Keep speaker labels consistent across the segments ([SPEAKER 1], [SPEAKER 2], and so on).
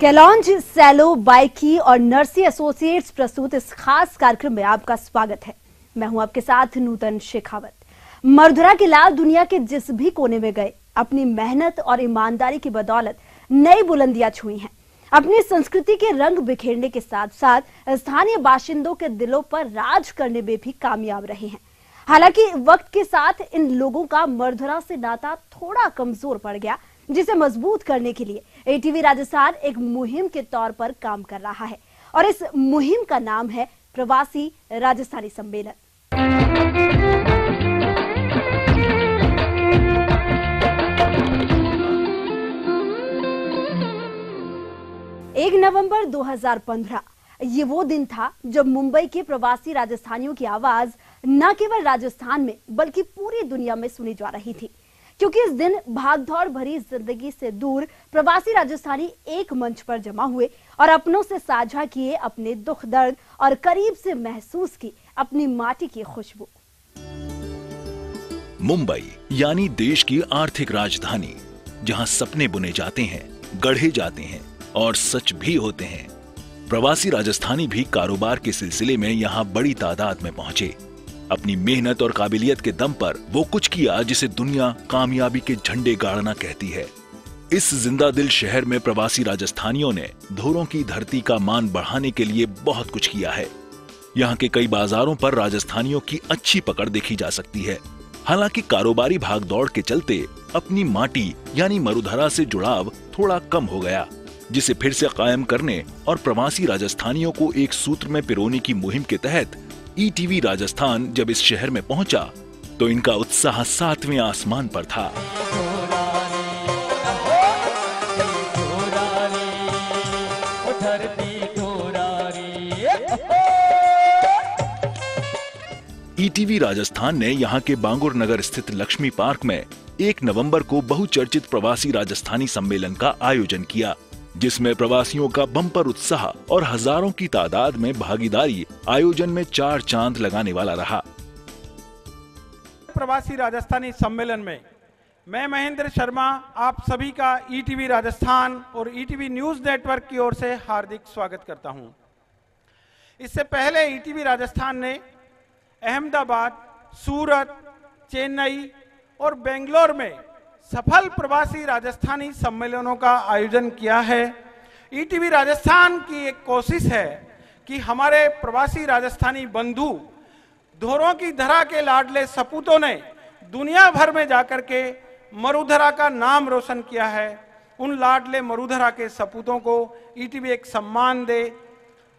[SPEAKER 1] केलॉन्ज Cello बाइकी और नर्सी associates प्रस्तुत इस खास कार्यक्रम में आपका स्वागत है। मैं हूं आपके साथ नूतन शेखावत। मरुधरा के लाल दुनिया के जिस भी कोने में गए अपनी मेहनत और ईमानदारी की बदौलत नई बुलंदियां छुई हैं। अपनी संस्कृति के रंग बिखेरने के साथ साथ स्थानीय बाशिंदों के दिलों पर राज करने में भी कामयाब रहे हैं। हालांकि वक्त के साथ इन लोगों का मरुधरा से नाता थोड़ा कमजोर पड़ गया, जिसे मजबूत करने के लिए एटीवी राजस्थान एक मुहिम के तौर पर काम कर रहा है और इस मुहिम का नाम है प्रवासी राजस्थानी सम्मेलन। 1 नवंबर 2015 ये वो दिन था जब मुंबई के प्रवासी राजस्थानियों की आवाज न केवल राजस्थान में बल्कि पूरी दुनिया में सुनी जा रही थी, क्योंकि इस दिन भागदौड़ भरी जिंदगी से दूर प्रवासी राजस्थानी एक मंच पर जमा हुए और अपनों से साझा किए अपने दुख दर्द और करीब से महसूस की अपनी माटी की खुशबू।
[SPEAKER 2] मुंबई यानी देश की आर्थिक राजधानी, जहां सपने बुने जाते हैं, गढ़े जाते हैं और सच भी होते हैं। प्रवासी राजस्थानी भी कारोबार के सिलसिले में यहाँ बड़ी तादाद में पहुंचे। अपनी मेहनत और काबिलियत के दम पर वो कुछ किया जिसे दुनिया कामयाबी के झंडे गाड़ना कहती है। इस जिंदा दिल शहर में प्रवासी राजस्थानियों ने धोरों की धरती का मान बढ़ाने के लिए बहुत कुछ किया है। यहाँ के कई बाजारों पर राजस्थानियों की अच्छी पकड़ देखी जा सकती है। हालांकि कारोबारी भागदौड़ के चलते अपनी माटी यानी मरुधरा से जुड़ाव थोड़ा कम हो गया, जिसे फिर से कायम करने और प्रवासी राजस्थानियों को एक सूत्र में पिरोने की मुहिम के तहत ईटीवी राजस्थान जब इस शहर में पहुंचा तो इनका उत्साह 7वें आसमान पर था। ईटीवी राजस्थान ने यहां के बांगुर नगर स्थित लक्ष्मी पार्क में 1 नवंबर को बहुचर्चित प्रवासी राजस्थानी सम्मेलन का आयोजन किया, जिसमें प्रवासियों का बम्पर उत्साह और हजारों की तादाद में भागीदारी आयोजन में 4 चांद लगाने वाला रहा।
[SPEAKER 3] प्रवासी राजस्थानी सम्मेलन में मैं महेंद्र शर्मा आप सभी का ईटीवी राजस्थान और ईटीवी न्यूज नेटवर्क की ओर से हार्दिक स्वागत करता हूं। इससे पहले ईटीवी राजस्थान ने अहमदाबाद, सूरत, चेन्नई और बेंगलोर में सफल प्रवासी राजस्थानी सम्मेलनों का आयोजन किया है। ईटीवी राजस्थान की एक कोशिश है कि हमारे प्रवासी राजस्थानी बंधु धोरों की धरा के लाडले सपूतों ने दुनिया भर में जाकर के मरुधरा का नाम रोशन किया है। उन लाडले मरुधरा के सपूतों को ईटीवी एक सम्मान दे,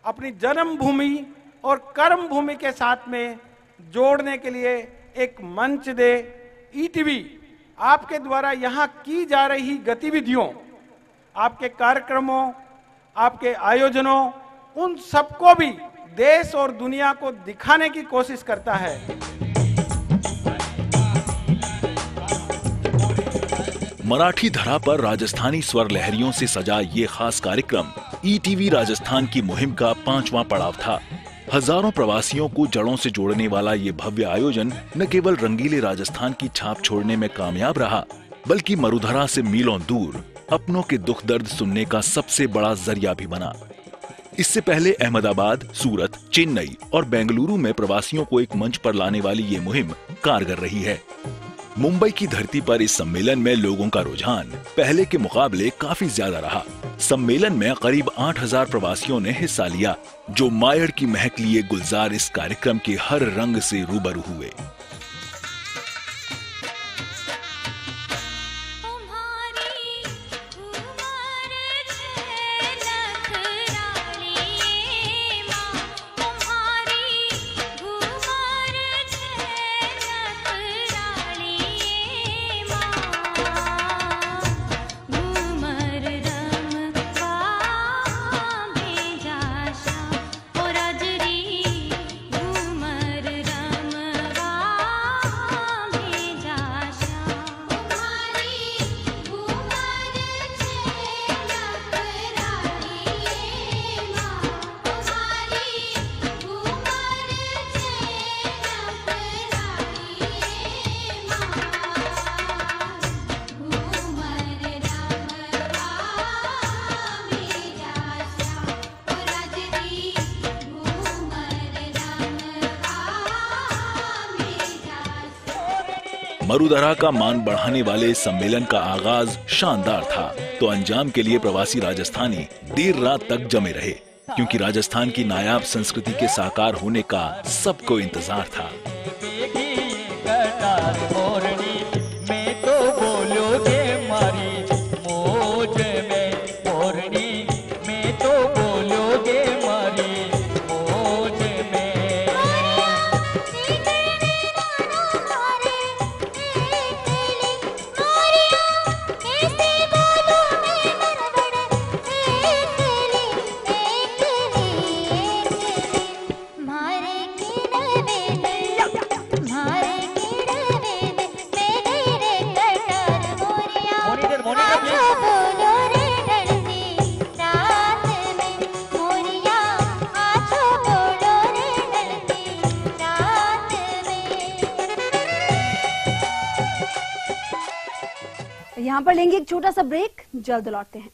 [SPEAKER 3] अपनी जन्मभूमि और कर्म भूमि के साथ में जोड़ने के लिए एक मंच दे। ईटीवी आपके द्वारा यहाँ की जा रही गतिविधियों, आपके कार्यक्रमों, आपके आयोजनों, उन सबको भी देश और दुनिया को दिखाने की कोशिश करता है।
[SPEAKER 2] मराठी धरा पर राजस्थानी स्वर लहरियों से सजा ये खास कार्यक्रम ईटीवी राजस्थान की मुहिम का 5वां पड़ाव था। हजारों प्रवासियों को जड़ों से जोड़ने वाला ये भव्य आयोजन न केवल रंगीले राजस्थान की छाप छोड़ने में कामयाब रहा, बल्कि मरुधरा से मीलों दूर अपनों के दुख दर्द सुनने का सबसे बड़ा जरिया भी बना। इससे पहले अहमदाबाद, सूरत, चेन्नई और बेंगलुरु में प्रवासियों को एक मंच पर लाने वाली ये मुहिम कारगर रही है। मुंबई की धरती पर इस सम्मेलन में लोगों का रुझान पहले के मुकाबले काफी ज्यादा रहा। सम्मेलन में करीब 8000 प्रवासियों ने हिस्सा लिया, जो मायड़ की महक लिए गुलजार इस कार्यक्रम के हर रंग से रूबरू हुए। मरुधरा का मान बढ़ाने वाले इस सम्मेलन का आगाज शानदार था, तो अंजाम के लिए प्रवासी राजस्थानी देर रात तक जमे रहे, क्योंकि राजस्थान की नायाब संस्कृति के साकार होने का सबको इंतजार था।
[SPEAKER 1] यहाँ पर लेंगे एक छोटा सा ब्रेक, जल्द लौटते हैं।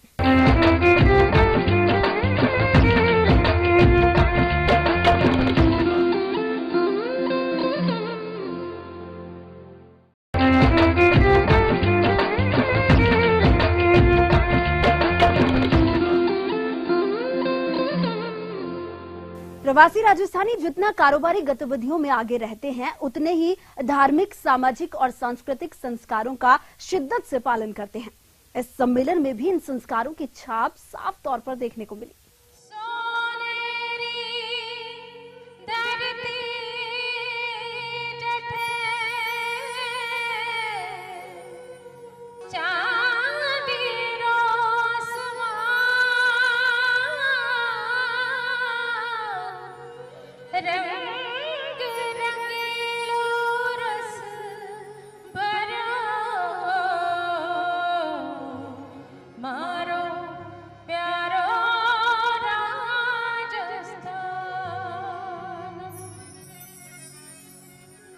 [SPEAKER 1] प्रवासी राजस्थानी जितना कारोबारी गतिविधियों में आगे रहते हैं, उतने ही धार्मिक, सामाजिक और सांस्कृतिक संस्कारों का शिद्दत से पालन करते हैं। इस सम्मेलन में भी इन संस्कारों की छाप साफ तौर पर देखने को मिली।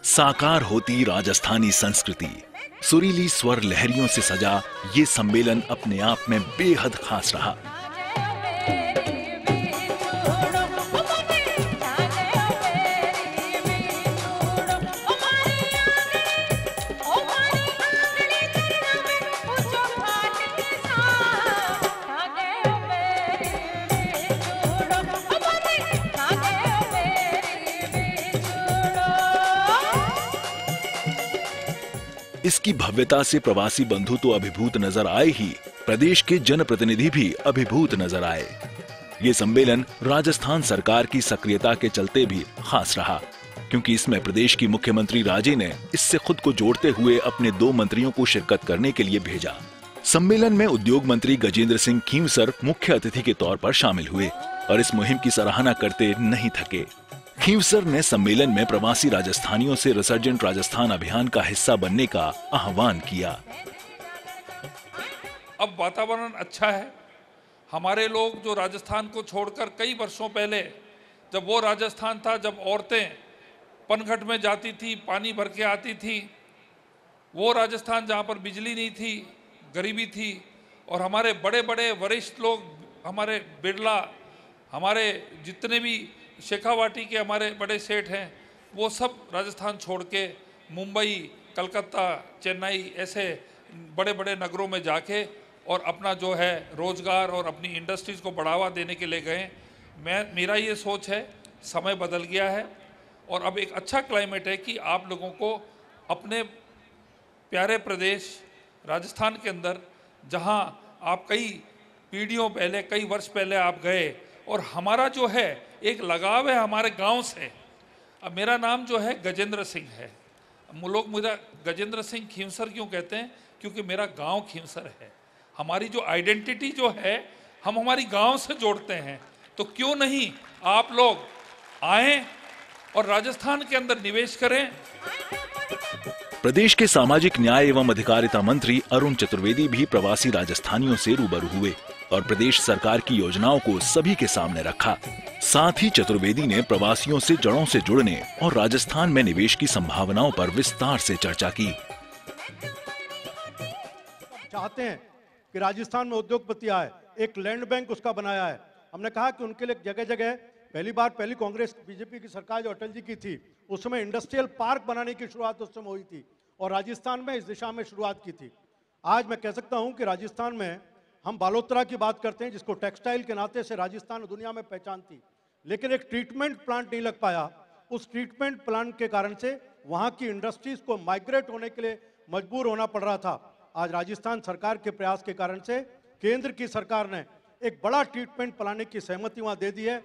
[SPEAKER 2] साकार होती राजस्थानी संस्कृति, सुरीली स्वर लहरियों से सजा ये सम्मेलन अपने आप में बेहद खास रहा। इसकी भव्यता से प्रवासी बंधु तो अभिभूत नजर आए ही, प्रदेश के जनप्रतिनिधि भी अभिभूत नजर आए। ये सम्मेलन राजस्थान सरकार की सक्रियता के चलते भी खास रहा, क्योंकि इसमें प्रदेश की मुख्यमंत्री राजे ने इससे खुद को जोड़ते हुए अपने 2 मंत्रियों को शिरकत करने के लिए भेजा। सम्मेलन में उद्योग मंत्री गजेंद्र सिंह खींवसर मुख्य अतिथि के तौर पर शामिल हुए और इस मुहिम की सराहना करते नहीं थके। खींवसर ने सम्मेलन में प्रवासी राजस्थानियों से रिसर्जेंट राजस्थान अभियान का हिस्सा बनने का आह्वान किया।
[SPEAKER 4] अब वातावरण अच्छा है। हमारे लोग जो राजस्थान को छोड़कर कई वर्षों पहले, जब वो राजस्थान था जब औरतें पनघट में जाती थी, पानी भर के आती थी, वो राजस्थान जहाँ पर बिजली नहीं थी, गरीबी थी, और हमारे बड़े बड़े वरिष्ठ लोग, हमारे बिरला, हमारे जितने भी शेखावाटी के हमारे बड़े सेठ हैं, वो सब राजस्थान छोड़ के मुंबई, कलकत्ता, चेन्नई ऐसे बड़े बड़े नगरों में जाके और अपना जो है रोजगार और अपनी इंडस्ट्रीज़ को बढ़ावा देने के लिए गए। मेरा ये सोच है, समय बदल गया है और अब एक अच्छा क्लाइमेट है कि आप लोगों को अपने प्यारे प्रदेश राजस्थान के अंदर, जहां आप कई पीढ़ियों पहले, कई वर्ष पहले आप गए, और हमारा जो है एक लगाव है हमारे गांव से। अब मेरा नाम जो है गजेंद्र सिंह है। लोग मुझे गजेंद्र सिंह खींवसर क्यों कहते हैं? क्योंकि मेरा गांव खींवसर है। हमारी जो आइडेंटिटी जो है, हम हमारी गांव से जोड़ते हैं। तो क्यों नहीं आप लोग आएं और राजस्थान के अंदर निवेश करें।
[SPEAKER 2] प्रदेश के सामाजिक न्याय एवं अधिकारिता मंत्री अरुण चतुर्वेदी भी प्रवासी राजस्थानियों से रूबरू हुए और प्रदेश सरकार की योजनाओं को सभी के सामने रखा। साथ ही चतुर्वेदी ने प्रवासियों से जड़ों से जुड़ने और राजस्थान में निवेश की संभावनाओं पर विस्तार से चर्चा की।
[SPEAKER 5] चाहते हैं कि राजस्थान में उद्योगपति आए, एक लैंड बैंक उसका बनाया है। हमने कहा कि उनके लिए जगह जगह, पहली कांग्रेस बीजेपी की सरकार जो अटल जी की थी, उस समय इंडस्ट्रियल पार्क बनाने की शुरुआत उस समय हुई थी और राजस्थान में इस दिशा में शुरुआत की थी। आज मैं कह सकता हूं कि राजस्थान में हम बालोतरा की बात करते हैं, जिसको टेक्सटाइल के नाते से राजस्थान दुनिया में पहचान थी, लेकिन एक ट्रीटमेंट प्लांट नहीं लग पाया। उस ट्रीटमेंट प्लांट के कारण से वहां की इंडस्ट्रीज को माइग्रेट होने के लिए मजबूर होना पड़ रहा था। आज राजस्थान सरकार के प्रयास के कारण से केंद्र की सरकार ने एक बड़ा ट्रीटमेंट प्लांट की सहमति वहां दे दी है।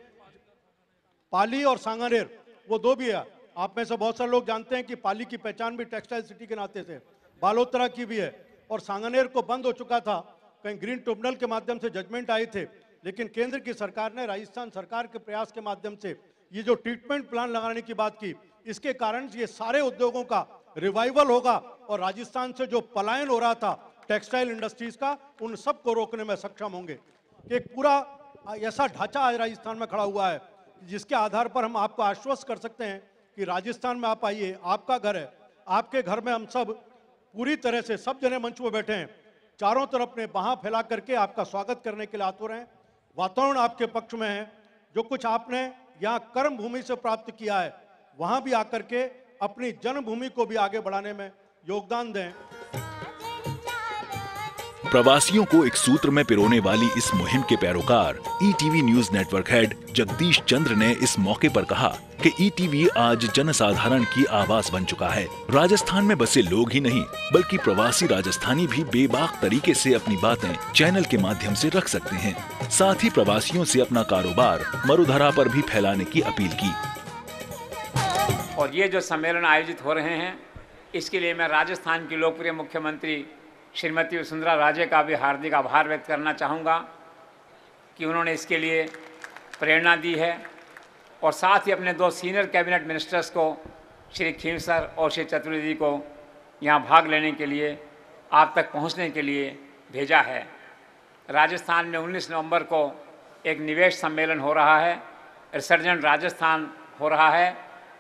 [SPEAKER 5] पाली और सांगानेर वो दो भी है। आप में से बहुत सारे लोग जानते हैं कि पाली की पहचान भी टेक्सटाइल सिटी के नाते से, बालोतरा की भी है, और सांगानेर को बंद हो चुका था। कहीं ग्रीन ट्रिब्यूनल के माध्यम से जजमेंट आए थे, लेकिन केंद्र की सरकार ने राजस्थान सरकार के प्रयास के माध्यम से ये जो ट्रीटमेंट प्लांट लगाने की बात की, इसके कारण ये सारे उद्योगों का रिवाइवल होगा और राजस्थान से जो पलायन हो रहा था टेक्सटाइल इंडस्ट्रीज का, उन सबको रोकने में सक्षम होंगे। एक पूरा ऐसा ढांचा आज राजस्थान में खड़ा हुआ है जिसके आधार पर हम आपको आश्वस्त कर सकते हैं कि राजस्थान में आप आइए, आपका घर है, आपके घर में हम सब पूरी तरह से सब जने मंच में बैठे हैं, चारों तरफ अपने बाहां फैला करके आपका स्वागत करने के लिए आतुर हैं। वातावरण आपके पक्ष में है। जो कुछ आपने यहाँ कर्म भूमि से प्राप्त किया है, वहां भी आकर के अपनी जन्मभूमि को भी आगे बढ़ाने में योगदान दें।
[SPEAKER 2] प्रवासियों को एक सूत्र में पिरोने वाली इस मुहिम के पैरोकार ETV news network head Jagdish Chandra ने इस मौके पर कहा कि ईटीवी आज जनसाधारण की आवाज बन चुका है। राजस्थान में बसे लोग ही नहीं, बल्कि प्रवासी राजस्थानी भी बेबाक तरीके से अपनी बातें चैनल के माध्यम से रख सकते हैं। साथ ही प्रवासियों से अपना कारोबार मरुधरा पर भी फैलाने की अपील की।
[SPEAKER 6] और ये जो सम्मेलन आयोजित हो रहे हैं, इसके लिए मैं राजस्थान की लोकप्रिय मुख्यमंत्री श्रीमती वसुंधरा राजे का भी हार्दिक आभार व्यक्त करना चाहूँगा कि उन्होंने इसके लिए प्रेरणा दी है, और साथ ही अपने दो सीनियर कैबिनेट मिनिस्टर्स को, श्री खींवसर और श्री चतुर्वेदी को यहाँ भाग लेने के लिए, आप तक पहुँचने के लिए भेजा है। राजस्थान में 19 नवंबर को एक निवेश सम्मेलन हो रहा है, रिसर्जेंट राजस्थान हो रहा है,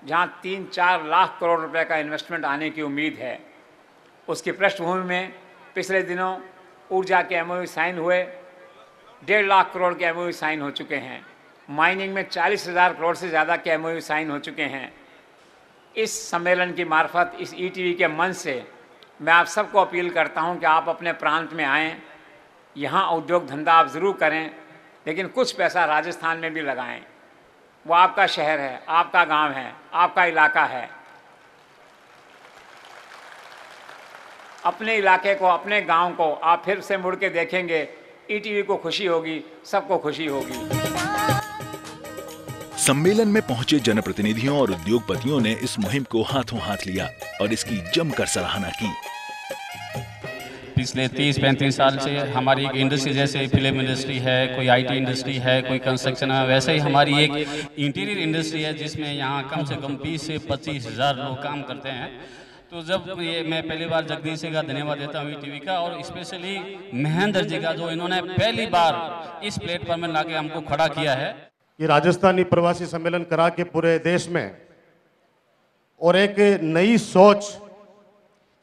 [SPEAKER 6] जहाँ 3-4 लाख करोड़ रुपए का इन्वेस्टमेंट आने की उम्मीद है। उसकी पृष्ठभूमि में पिछले दिनों ऊर्जा के एमओयू साइन हुए, 1.5 लाख करोड़ के एमओयू साइन हो चुके हैं। माइनिंग में 40,000 करोड़ से ज़्यादा के एमओयू साइन हो चुके हैं। इस सम्मेलन की मार्फत, इस ईटीवी के मंच से मैं आप सबको अपील करता हूं कि आप अपने प्रांत में आएँ, यहाँ उद्योग धंधा आप ज़रूर करें, लेकिन कुछ पैसा राजस्थान में भी लगाएं। वो आपका शहर है, आपका गांव है, आपका इलाका है। अपने इलाके को, अपने गांव को आप फिर से मुड़ के देखेंगे, ईटीवी को खुशी होगी, सबको खुशी होगी।
[SPEAKER 2] सम्मेलन में पहुंचे जनप्रतिनिधियों और उद्योगपतियों ने इस मुहिम को हाथों हाथ लिया और इसकी जमकर सराहना की।
[SPEAKER 7] पिछले 30-35 साल से हमारी एक इंडस्ट्री, जैसे फिल्म इंडस्ट्री है, कोई आईटी इंडस्ट्री है, कोई कंस्ट्रक्शन है, वैसे ही हमारी एक इंटीरियर इंडस्ट्री है जिसमें यहाँ कम से कम 20 से 25 हज़ार लोग काम करते हैं। तो जब ये मैं पहली बार जगदीश जी का धन्यवाद देता हूँ ईटीवी का, और स्पेशली महेंद्र जी का, जो इन्होंने पहली बार इस प्लेटफॉर्म में लाके हमको खड़ा किया है।
[SPEAKER 8] ये राजस्थानी प्रवासी सम्मेलन करा के पूरे देश में, और एक नई सोच,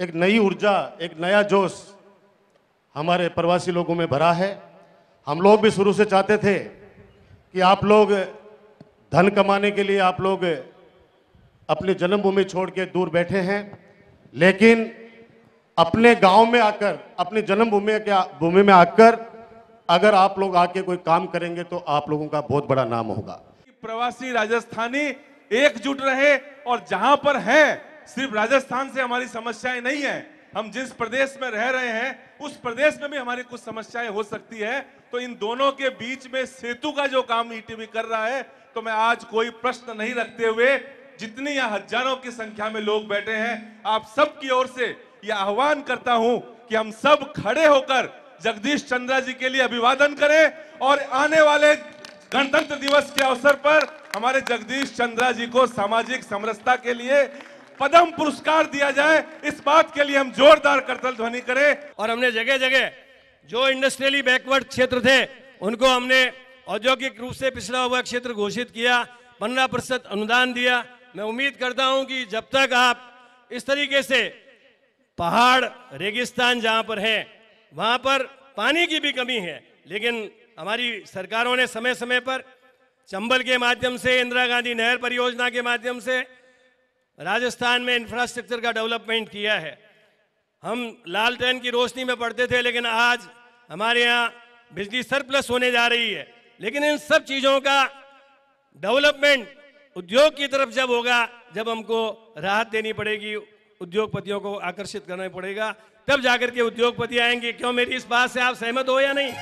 [SPEAKER 8] एक नई ऊर्जा, एक नया जोश हमारे प्रवासी लोगों में भरा है। हम लोग भी शुरू से चाहते थे कि आप लोग धन कमाने के लिए आप लोग अपनी जन्मभूमि छोड़ के दूर बैठे हैं, लेकिन अपने गांव में आकर, अपनी जन्मभूमि में आकर अगर आप लोग आके कोई काम करेंगे तो आप लोगों का बहुत बड़ा नाम होगा।
[SPEAKER 9] प्रवासी राजस्थानी एकजुट रहे, और जहां पर है, सिर्फ राजस्थान से हमारी समस्याएं नहीं है, हम जिस प्रदेश में रह रहे हैं उस प्रदेश में भी हमारी कुछ समस्याएं हो सकती है। तो इन दोनों के बीच में सेतु का जो काम ईटीवी कर रहा है, तो मैं आज कोई प्रश्न नहीं रखते हुए, जितनी यहाँ हजारों की संख्या में लोग बैठे हैं, आप सब की ओर से यह आह्वान करता हूं कि हम सब खड़े होकर जगदीश चंद्रा जी के लिए अभिवादन करें, और आने वाले गणतंत्र दिवस के अवसर पर हमारे जगदीश चंद्रा जी को सामाजिक समरसता के लिए पद्म पुरस्कार दिया जाए। इस बात के लिए हम जोरदार करतल ध्वनि करें।
[SPEAKER 10] और हमने जगह जगह जो इंडस्ट्रियली बैकवर्ड क्षेत्र थे उनको हमने औद्योगिक रूप से पिछड़ा हुआ क्षेत्र घोषित किया, 15% अनुदान दिया। मैं उम्मीद करता हूं कि जब तक आप इस तरीके से पहाड़, रेगिस्तान जहां पर है, वहां पर पानी की भी कमी है, लेकिन हमारी सरकारों ने समय समय पर चंबल के माध्यम से, इंदिरा गांधी नहर परियोजना के माध्यम से राजस्थान में इंफ्रास्ट्रक्चर का डेवलपमेंट किया है। हम लालटेन की रोशनी में पढ़ते थे, लेकिन आज हमारे यहाँ बिजली सरप्लस होने जा रही है। लेकिन इन सब चीज़ों का डेवलपमेंट उद्योग की तरफ जब होगा, जब हमको राहत देनी पड़ेगी, उद्योगपतियों को आकर्षित करना पड़ेगा, तब जाकर के उद्योगपति आएंगे। क्यों, मेरी इस बात से आप सहमत हो या नहीं?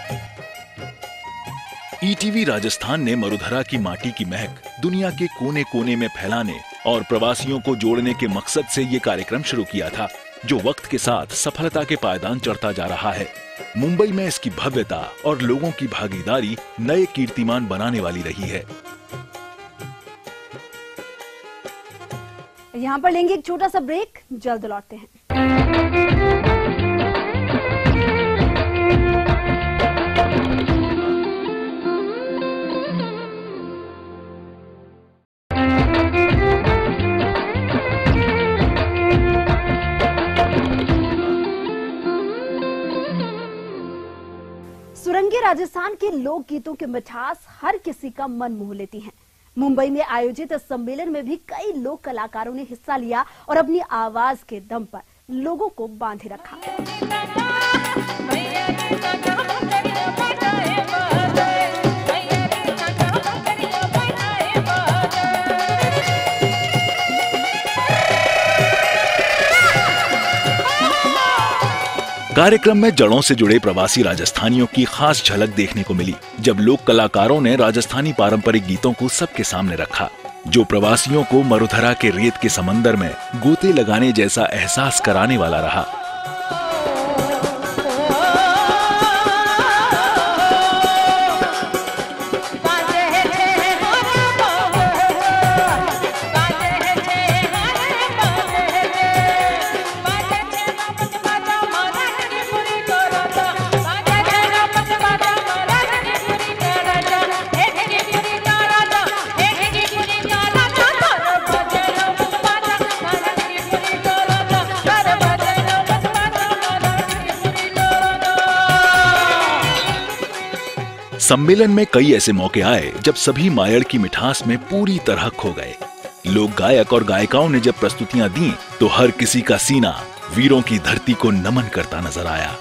[SPEAKER 2] ईटीवी राजस्थान ने मरुधरा की माटी की महक दुनिया के कोने कोने में फैलाने और प्रवासियों को जोड़ने के मकसद से ये कार्यक्रम शुरू किया था, जो वक्त के साथ सफलता के पायदान चढ़ता जा रहा है। मुंबई में इसकी भव्यता और लोगों की भागीदारी नए कीर्तिमान बनाने वाली रही है।
[SPEAKER 1] यहाँ पर लेंगे एक छोटा सा ब्रेक, जल्द लौटते हैं। सुरंगे राजस्थान के लोक गीतों की मिठास हर किसी का मन मोह लेती है। मुंबई में आयोजित इस सम्मेलन में भी कई लोक कलाकारों ने हिस्सा लिया और अपनी आवाज के दम पर लोगों को बांधे रखा।
[SPEAKER 2] कार्यक्रम में जड़ों से जुड़े प्रवासी राजस्थानियों की खास झलक देखने को मिली, जब लोक कलाकारों ने राजस्थानी पारंपरिक गीतों को सबके सामने रखा, जो प्रवासियों को मरुधरा के रेत के समंदर में गोते लगाने जैसा एहसास कराने वाला रहा। सम्मेलन में कई ऐसे मौके आए जब सभी मायड़ की मिठास में पूरी तरह खो गए। लोक गायक और गायिकाओं ने जब प्रस्तुतियां दी तो हर किसी का सीना वीरों की धरती को नमन करता नजर आया।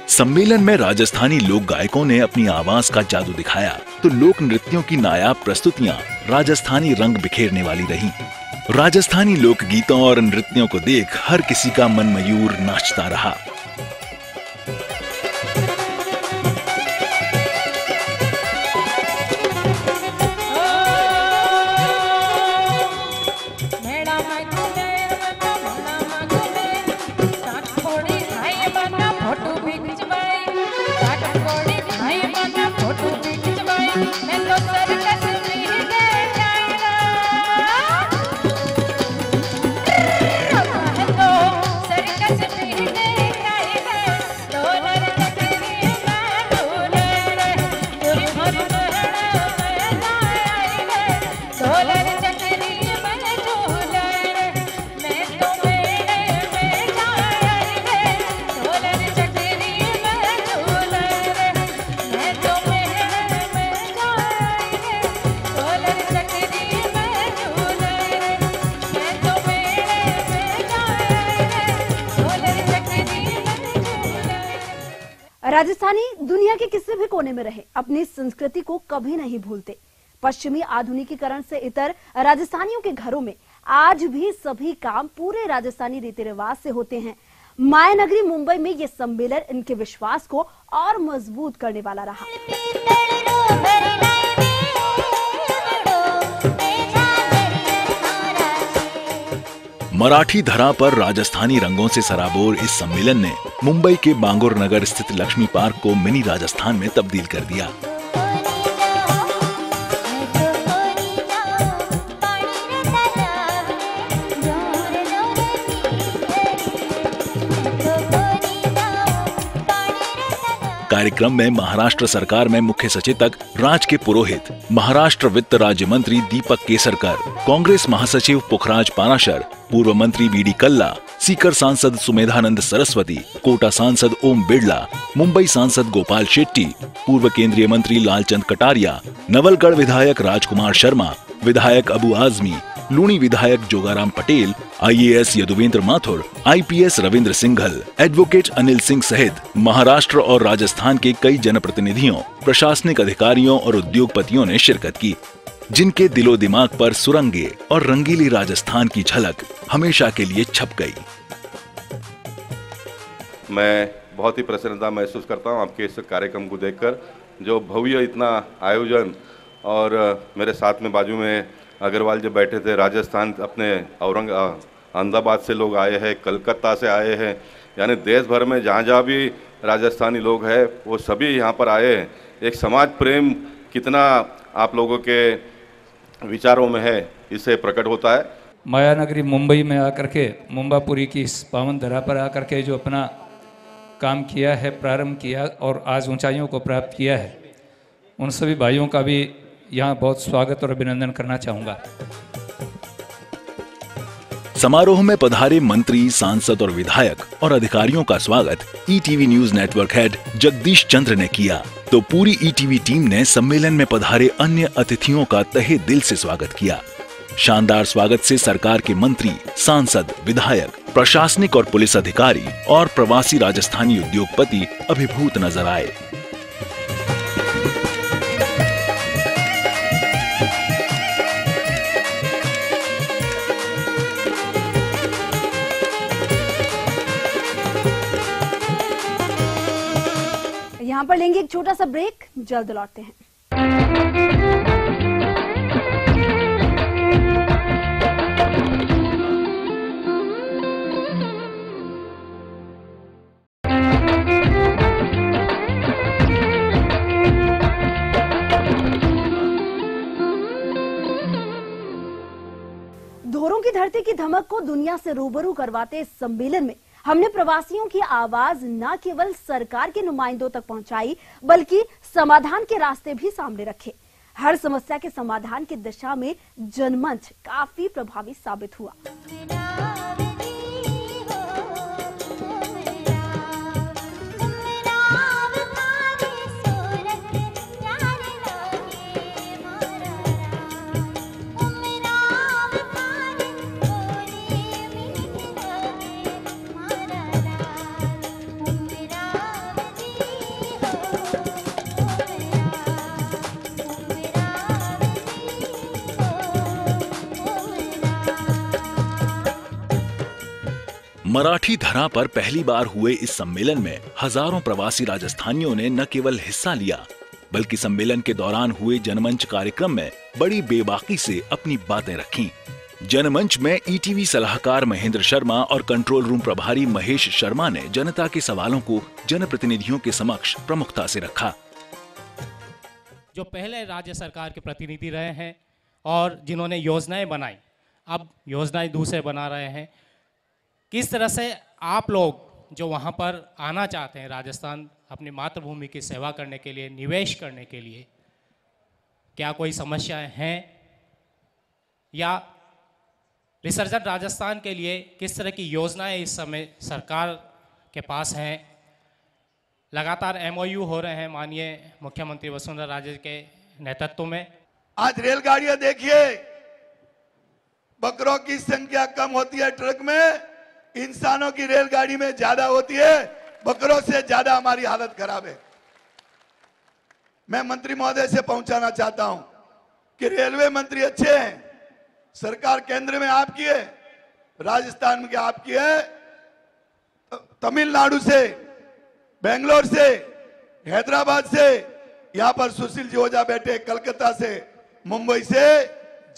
[SPEAKER 2] सम्मेलन में राजस्थानी लोक गायकों ने अपनी आवाज का जादू दिखाया तो लोक नृत्यों की नायाब प्रस्तुतियां राजस्थानी रंग बिखेरने वाली रहीं। राजस्थानी लोक गीतों और नृत्यों को देख हर किसी का मन मयूर नाचता रहा।
[SPEAKER 1] राजस्थानी दुनिया के किसी भी कोने में रहे अपनी संस्कृति को कभी नहीं भूलते। पश्चिमी आधुनिकीकरण से इतर राजस्थानियों के घरों में आज भी सभी काम पूरे राजस्थानी रीति रिवाज से होते हैं। मायानगरी मुंबई में ये सम्मेलन इनके विश्वास को और मजबूत करने वाला रहा।
[SPEAKER 2] मराठी धरा पर राजस्थानी रंगों से सराबोर इस सम्मेलन ने मुंबई के बांगुर नगर स्थित लक्ष्मी पार्क को मिनी राजस्थान में तब्दील कर दिया। कार्यक्रम में महाराष्ट्र सरकार में मुख्य सचेतक राज के पुरोहित, महाराष्ट्र वित्त राज्य मंत्री दीपक केसरकर, कांग्रेस महासचिव पुखराज पाराशर, पूर्व मंत्री बीडी कल्ला, सीकर सांसद सुमेधानंद सरस्वती, कोटा सांसद ओम बिड़ला, मुंबई सांसद गोपाल शेट्टी, पूर्व केंद्रीय मंत्री लालचंद कटारिया, नवलगढ़ विधायक राजकुमार शर्मा, विधायक अबू आजमी, लूणी विधायक Jogaram Patel, IAS Yaduvendra Mathur, IPS Ravindra Singhal, advocate Anil Singh सहित महाराष्ट्र और राजस्थान के कई जनप्रतिनिधियों, प्रशासनिक अधिकारियों और उद्योगपतियों ने शिरकत की, जिनके दिलो दिमाग पर सुरंगे और रंगीली राजस्थान की झलक हमेशा के लिए छप गई।
[SPEAKER 11] मैं बहुत ही प्रसन्नता महसूस करता हूं आपके इस कार्यक्रम को देखकर, जो भव्य इतना आयोजन, और मेरे साथ में बाजू में अग्रवाल जी बैठे थे, राजस्थान अपने अहमदाबाद से लोग आए हैं, कलकत्ता से आए हैं, यानी देश भर में जहाँ जहाँ भी राजस्थानी लोग हैं वो सभी यहाँ पर आए हैं। एक समाज प्रेम कितना आप लोगों के विचारों में है, इससे प्रकट होता है।
[SPEAKER 12] मायानगरी मुंबई में आकर के, मुंबापुरी की इस पावन धरा पर आकर के जो अपना काम किया है, प्रारंभ किया और आज ऊंचाइयों को प्राप्त किया है, उन सभी भाइयों का भी यहाँ बहुत स्वागत और अभिनंदन करना चाहूँगा।
[SPEAKER 2] समारोह में पधारे मंत्री, सांसद और विधायक और अधिकारियों का स्वागत ETV news network head Jagdish Chandra ने किया, तो पूरी ETV टीम ने सम्मेलन में पधारे अन्य अतिथियों का तहे दिल से स्वागत किया। शानदार स्वागत से सरकार के मंत्री, सांसद, विधायक, प्रशासनिक और पुलिस अधिकारी और प्रवासी राजस्थानी उद्योगपति अभिभूत नजर आए।
[SPEAKER 1] यहाँ पर लेंगे एक छोटा सा ब्रेक, जल्द लौटते हैं। धोरों की धरती की धमक को दुनिया से रूबरू करवाते इस सम्मेलन में हमने प्रवासियों की आवाज न केवल सरकार के नुमाइंदों तक पहुंचाई, बल्कि समाधान के रास्ते भी सामने रखे। हर समस्या के समाधान की दिशा में जनमंच काफी प्रभावी साबित हुआ।
[SPEAKER 2] मराठी धरा पर पहली बार हुए इस सम्मेलन में हजारों प्रवासी राजस्थानियों ने न केवल हिस्सा लिया, बल्कि सम्मेलन के दौरान हुए जनमंच कार्यक्रम में बड़ी बेबाकी से अपनी बातें रखीं। जनमंच में ETV सलाहकार महेंद्र शर्मा और कंट्रोल रूम प्रभारी महेश शर्मा ने जनता के सवालों को जनप्रतिनिधियों के समक्ष प्रमुखता से रखा।
[SPEAKER 13] जो पहले राज्य सरकार के प्रतिनिधि रहे हैं और जिन्होंने योजनाएं बनाई, अब योजनाएं दूसरे बना रहे हैं, किस तरह से आप लोग जो वहाँ पर आना चाहते हैं राजस्थान अपनी मातृभूमि की सेवा करने के लिए, निवेश करने के लिए, क्या कोई समस्याएं हैं या रिसर्जन राजस्थान के लिए किस तरह की योजनाएं इस समय सरकार के पास हैं? लगातार MOU हो रहे हैं माननीय मुख्यमंत्री वसुंधरा राजे के नेतृत्व में।
[SPEAKER 14] आज रेलगाड़ियां देखिए, बकरों की संख्या कम होती है ट्रक में, इंसानों की रेलगाड़ी में ज्यादा होती है, बकरों से ज्यादा हमारी हालत खराब है। मैं मंत्री महोदय से पहुंचाना चाहता हूं कि रेलवे मंत्री अच्छे हैं, सरकार केंद्र में आपकी है, राजस्थान में आपकी है, तमिलनाडु से, बेंगलोर से, हैदराबाद से, यहां पर सुशील जी ओझा बैठे, कलकत्ता से, मुंबई से,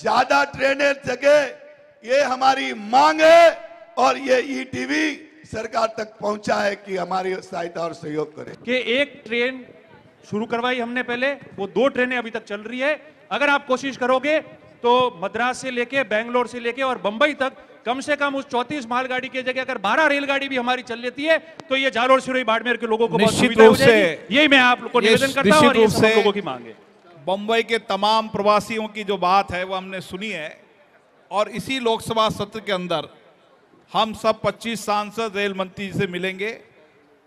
[SPEAKER 14] ज्यादा ट्रेनें जगह, ये हमारी मांग है और ये ETV सरकार तक पहुंचा है कि हमारी सहायता और सहयोग करे।
[SPEAKER 15] कि एक ट्रेन शुरू करवाई हमने पहले, वो 2 ट्रेनें अभी तक चल रही है। अगर आप कोशिश करोगे तो मद्रास से लेके, बेंगलोर से लेके और बंबई तक कम से कम उस 34 मालगाड़ी की जगह अगर 12 रेलगाड़ी भी हमारी चल लेती है तो ये जालोर सिरोही बाड़मेर के लोगों को बहुत सुविधा हो जाएगी। यही मैं आप लोगों को निवेदन करता हूं और ये सब लोगों की मांग है।
[SPEAKER 16] बंबई के तमाम प्रवासियों की जो बात है वो हमने सुनी है और इसी लोकसभा सत्र के अंदर हम सब 25 सांसद रेल मंत्री से मिलेंगे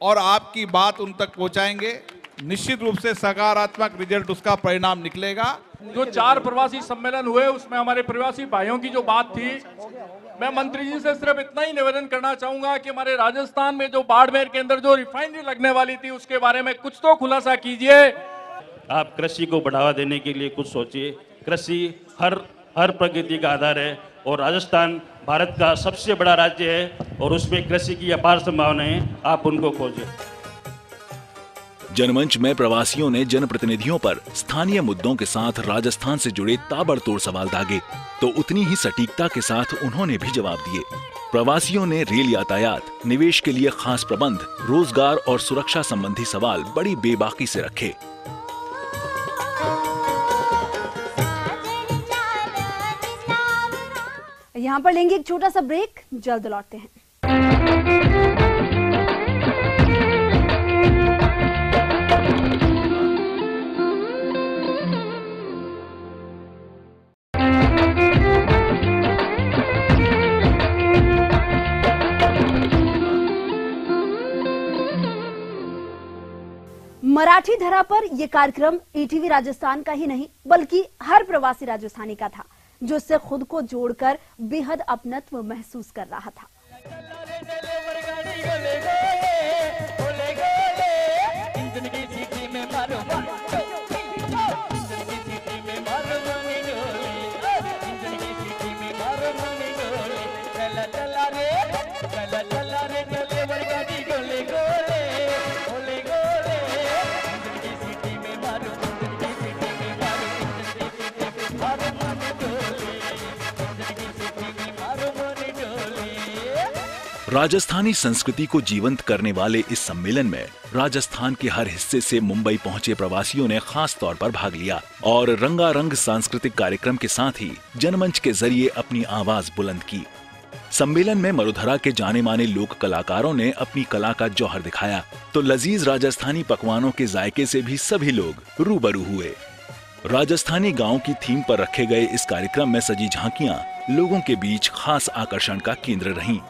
[SPEAKER 16] और आपकी बात उन तक पहुंचाएंगे। निश्चित रूप से सकारात्मक रिजल्ट उसका परिणाम निकलेगा।
[SPEAKER 17] जो 4 प्रवासी सम्मेलन हुए उसमें हमारे प्रवासी भाइयों की जो बात थी, मैं मंत्री जी से सिर्फ इतना ही निवेदन करना चाहूंगा कि हमारे राजस्थान में जो बाड़मेर के अंदर जो रिफाइनरी लगने वाली थी उसके बारे में कुछ तो खुलासा कीजिए।
[SPEAKER 18] आप कृषि को बढ़ावा देने के लिए कुछ सोचिए। कृषि हर प्रगति का आधार है और राजस्थान भारत का सबसे बड़ा राज्य है और उसमें कृषि की अपार संभावनाएं हैं, आप उनको खोजें।
[SPEAKER 2] जनमंच में प्रवासियों ने जनप्रतिनिधियों पर स्थानीय मुद्दों के साथ राजस्थान से जुड़े ताबड़तोड़ सवाल दागे तो उतनी ही सटीकता के साथ उन्होंने भी जवाब दिए। प्रवासियों ने रेल यातायात, निवेश के लिए खास प्रबंध, रोजगार और सुरक्षा संबंधी सवाल बड़ी बेबाकी से रखे।
[SPEAKER 1] यहाँ पर लेंगे एक छोटा सा ब्रेक, जल्द लौटते हैं। मराठी धरा पर यह कार्यक्रम ईटीवी राजस्थान का ही नहीं बल्कि हर प्रवासी राजस्थानी का था जो इससे खुद को जोड़कर बेहद अपनत्व महसूस कर रहा था।
[SPEAKER 2] राजस्थानी संस्कृति को जीवंत करने वाले इस सम्मेलन में राजस्थान के हर हिस्से से मुंबई पहुंचे प्रवासियों ने खास तौर पर भाग लिया और रंगारंग सांस्कृतिक कार्यक्रम के साथ ही जनमंच के जरिए अपनी आवाज बुलंद की। सम्मेलन में मरुधरा के जाने माने लोक कलाकारों ने अपनी कला का जौहर दिखाया तो लजीज राजस्थानी पकवानों के जायके से भी सभी लोग रूबरू हुए। राजस्थानी गांव की थीम पर रखे गए इस कार्यक्रम में सजी झांकियां लोगों के बीच खास आकर्षण का केंद्र रहीं।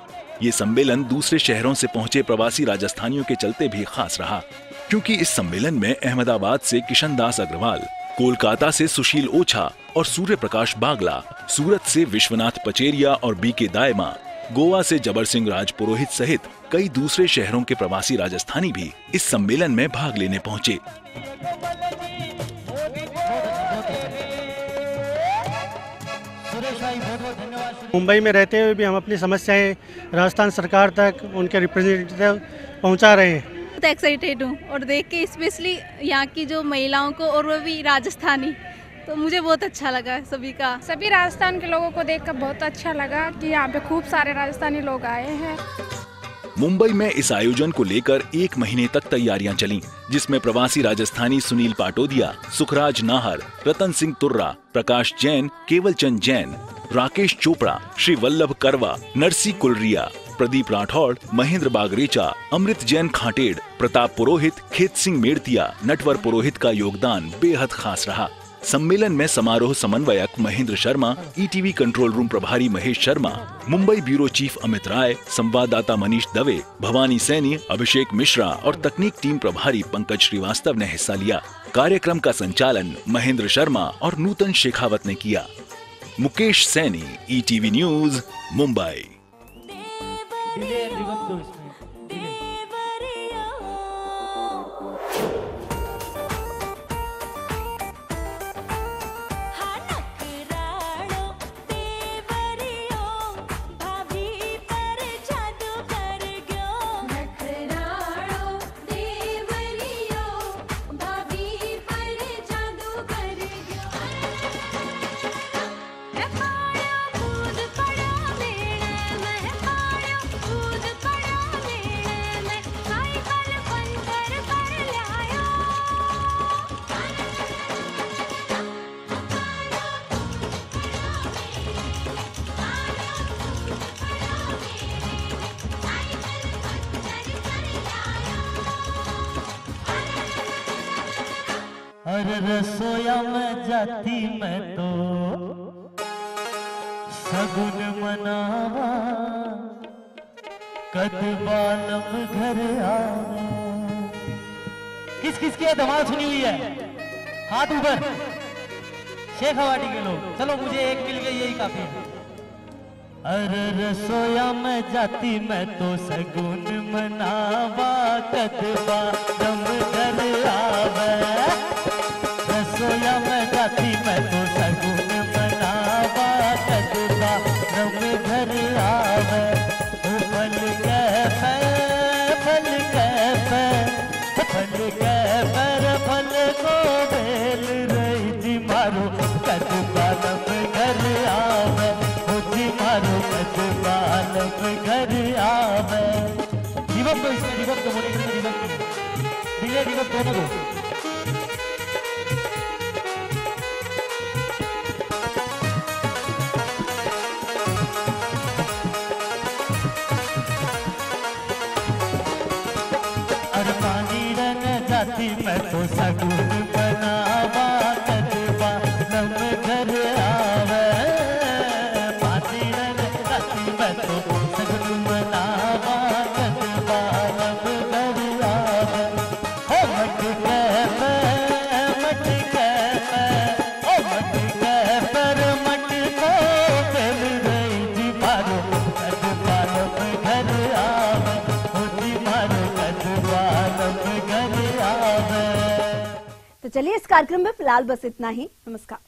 [SPEAKER 2] ये सम्मेलन दूसरे शहरों से पहुंचे प्रवासी राजस्थानियों के चलते भी खास रहा क्योंकि इस सम्मेलन में अहमदाबाद से किशन दास अग्रवाल, कोलकाता से सुशील ओछा और सूर्य प्रकाश बागला, सूरत से विश्वनाथ पचेरिया और बीके दायमा, गोवा से जबर सिंह राजपुरोहित सहित कई दूसरे शहरों के प्रवासी राजस्थानी भी इस सम्मेलन में भाग लेने पहुंचे।
[SPEAKER 19] मुंबई में रहते हुए भी हम अपनी समस्याएं राजस्थान सरकार तक उनके रिप्रेजेंटेटिव पहुंचा रहे हैं।
[SPEAKER 20] बहुत एक्साइटेड हूँ और देख के स्पेशली यहाँ की जो महिलाओं को और वो भी राजस्थानी, तो मुझे बहुत अच्छा लगा सभी का।
[SPEAKER 21] सभी राजस्थान के लोगों को देखकर बहुत अच्छा लगा कि यहाँ पे खूब सारे राजस्थानी लोग आए हैं।
[SPEAKER 2] मुंबई में इस आयोजन को लेकर 1 महीने तक तैयारियां चलीं, जिसमें प्रवासी राजस्थानी सुनील पाटोदिया, सुखराज नाहर, रतन सिंह तुर्रा, प्रकाश जैन, केवल चंद जैन, राकेश चोपड़ा, श्री वल्लभ करवा, नरसी कुलरिया, प्रदीप राठौड़, महेंद्र बागरेचा, अमृत जैन खाटेड़, प्रताप पुरोहित, खेत सिंह मेड़तिया, नटवर पुरोहित का योगदान बेहद खास रहा। सम्मेलन में समारोह समन्वयक Mahendra Sharma, ETV control room प्रभारी महेश शर्मा, मुंबई ब्यूरो चीफ अमित राय, संवाददाता मनीष दवे, भवानी सैनी, अभिषेक मिश्रा और तकनीक टीम प्रभारी पंकज श्रीवास्तव ने हिस्सा लिया। कार्यक्रम का संचालन महेंद्र शर्मा और नूतन शेखावत ने किया। Mukesh Saini, ETV news, Mumbai.
[SPEAKER 3] रसोया में जाती मैं तो सगुन मनावा कद बालम घर आवे। किस किस की धमाल सुनी हुई है? हाथ ऊपर। शेखावाटी के लोग, चलो मुझे एक मिल गई, यही काफी है। अरे रसोया में जाती मैं तो सगुन मनावा कद बालम घर आवे। रसोया में जाती मैं तो सगुन मनावा कद बालम घर आवे। फल के फल को बेल रही जी मारो कद बालम घर आवे। जी मारो कद बालम घर आवे। रिवर्ब दो इसमें, रिवर्ब दो, मॉनिटर में रिवर्ब दो, डिले रिवर्ब दोनों दो। अरे पानी रन जाती मैं तो सगुन बनावा कद बालम घर आवे। पानी रन जाती मैं तो सगुन बनावा कद बालम घर आवे। ओ मटके ओ मटके पर मटको बेल रही जी मारो कद बालम घर आवे। ओ जी मारो कद बालम घर आवे।
[SPEAKER 1] तो चलिए इस कार्यक्रम में फिलहाल बस इतना ही। नमस्कार।